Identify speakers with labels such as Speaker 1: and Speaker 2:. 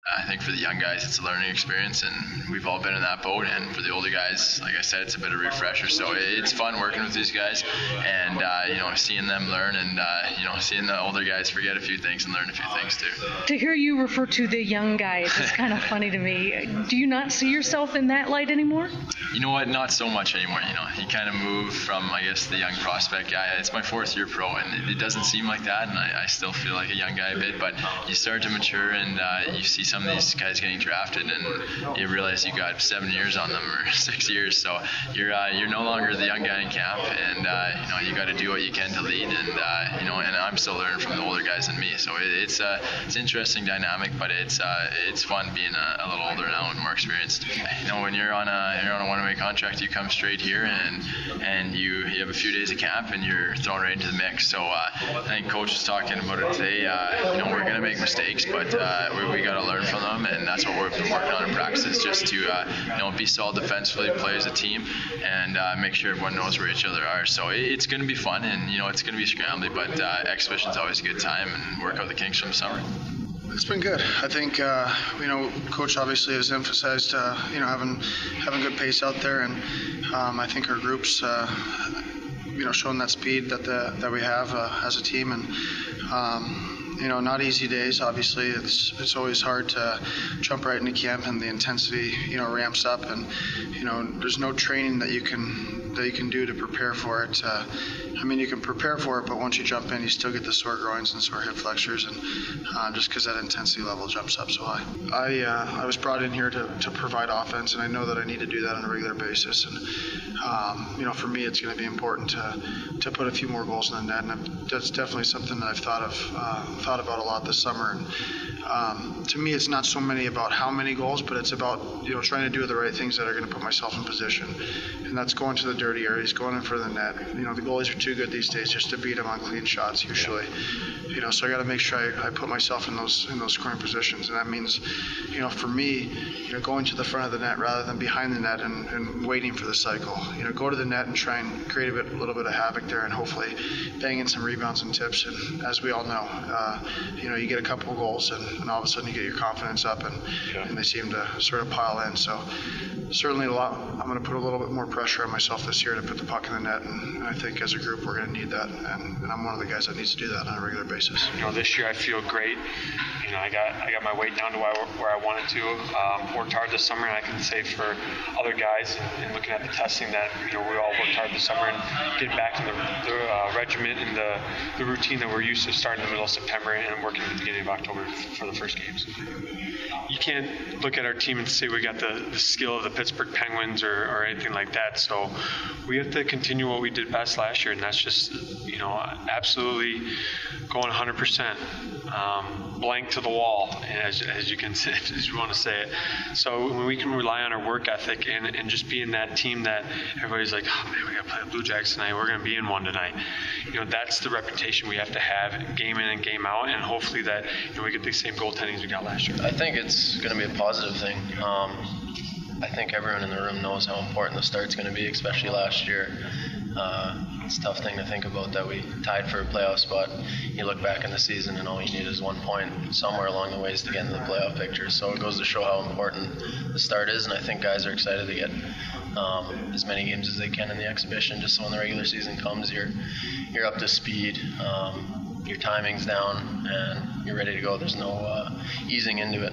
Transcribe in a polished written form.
Speaker 1: I think for the young guys, it's a learning experience, and we've all been in that boat. And for the older guys, like I said, it's a bit of a refresher. So it's fun working with these guys, and seeing them learn, and seeing the older guys forget a few things and learn a few things too.
Speaker 2: To hear you refer to the young guys is kind of funny to me. Do you not see yourself in that light anymore?
Speaker 1: You know what? Not so much anymore. You kind of move from, I guess, the young prospect guy. It's my 4th year pro, and it doesn't seem like that, and I still feel like a young guy a bit. But you start to mature, and you see some of these guys getting drafted, and you realize you got 7 years on them or 6 years. So you're no longer the young guy in camp, and you got to do what you can to lead, and and I'm still learning from the older guys than me. So it's an interesting dynamic, but it's fun being a little older now and more experienced. When you're on a one-way contract, you come straight here, and you have a few days of camp, and you're thrown right into the mix. So I think Coach was talking about it today. We're going to make mistakes, but we got to learn from them, and that's what we've been working on in practice, just to be solid defensively, play as a team, and make sure everyone knows where each other are. So it's going to be fun, and it's going to be scrambly, but exhibition's always a good time, and work out the kinks from the summer.
Speaker 3: It's been good. I think Coach obviously has emphasized having good pace out there, and I think our groups showing that speed that we have as a team, and not easy days. Obviously, it's always hard to jump right into camp, and the intensity ramps up, and there's no training that you can do to prepare for it. You can prepare for it, but once you jump in, you still get the sore groins and sore hip flexors, and just because that intensity level jumps up so high. I was brought in here to provide offense, and I know that I need to do that on a regular basis. And for me, it's going to be important to put a few more goals in the net, and that's definitely something that I've thought about a lot this summer. And to me, it's not so many about how many goals, but it's about trying to do the right things that are going to put myself in position, and that's going to the dirty areas, going in for the net. The goalies are too good these days just to beat them on clean shots usually. So I got to make sure I put myself in those scoring positions, and that means, for me, going to the front of the net rather than behind the net and waiting for the cycle. Go to the net and try and create a little bit of havoc there, and hopefully bang in some rebounds and tips. And as we all know, you get a couple of goals, and all of a sudden you get your confidence up, and they seem to sort of pile in. So certainly I'm going to put a little bit more pressure on myself this year to put the puck in the net, and I think as a group we're going to need that, and I'm one of the guys that needs to do that on a regular basis.
Speaker 4: This year I feel great. I got my weight down to where I wanted to. Worked hard this summer, and I can say for other guys, and looking at the testing, that we all worked hard this summer and getting back in the regiment and the routine that we're used to starting in the middle of September and working at the beginning of October for the first games. You can't look at our team and say we got the skill of the Pittsburgh Penguins or anything like that. So we have to continue what we did best last year, and that's just absolutely going 100%. Blank to the wall, as you can say, as you want to say it. So when we can rely on our work ethic and just being that team that everybody's like, oh man, we got to play the Blue Jackets tonight. We're going to be in one tonight. That's the reputation we have to have game in and game out, and hopefully that we get the same goaltending as we got last year.
Speaker 5: I think it's going to be a positive thing. I think everyone in the room knows how important the start's going to be, especially last year. It's a tough thing to think about that we tied for a playoff spot. You look back in the season and all you need is 1 point somewhere along the ways to get into the playoff picture. So it goes to show how important the start is, and I think guys are excited to get as many games as they can in the exhibition, just so when the regular season comes, you're up to speed, your timing's down, and you're ready to go. There's no easing into it.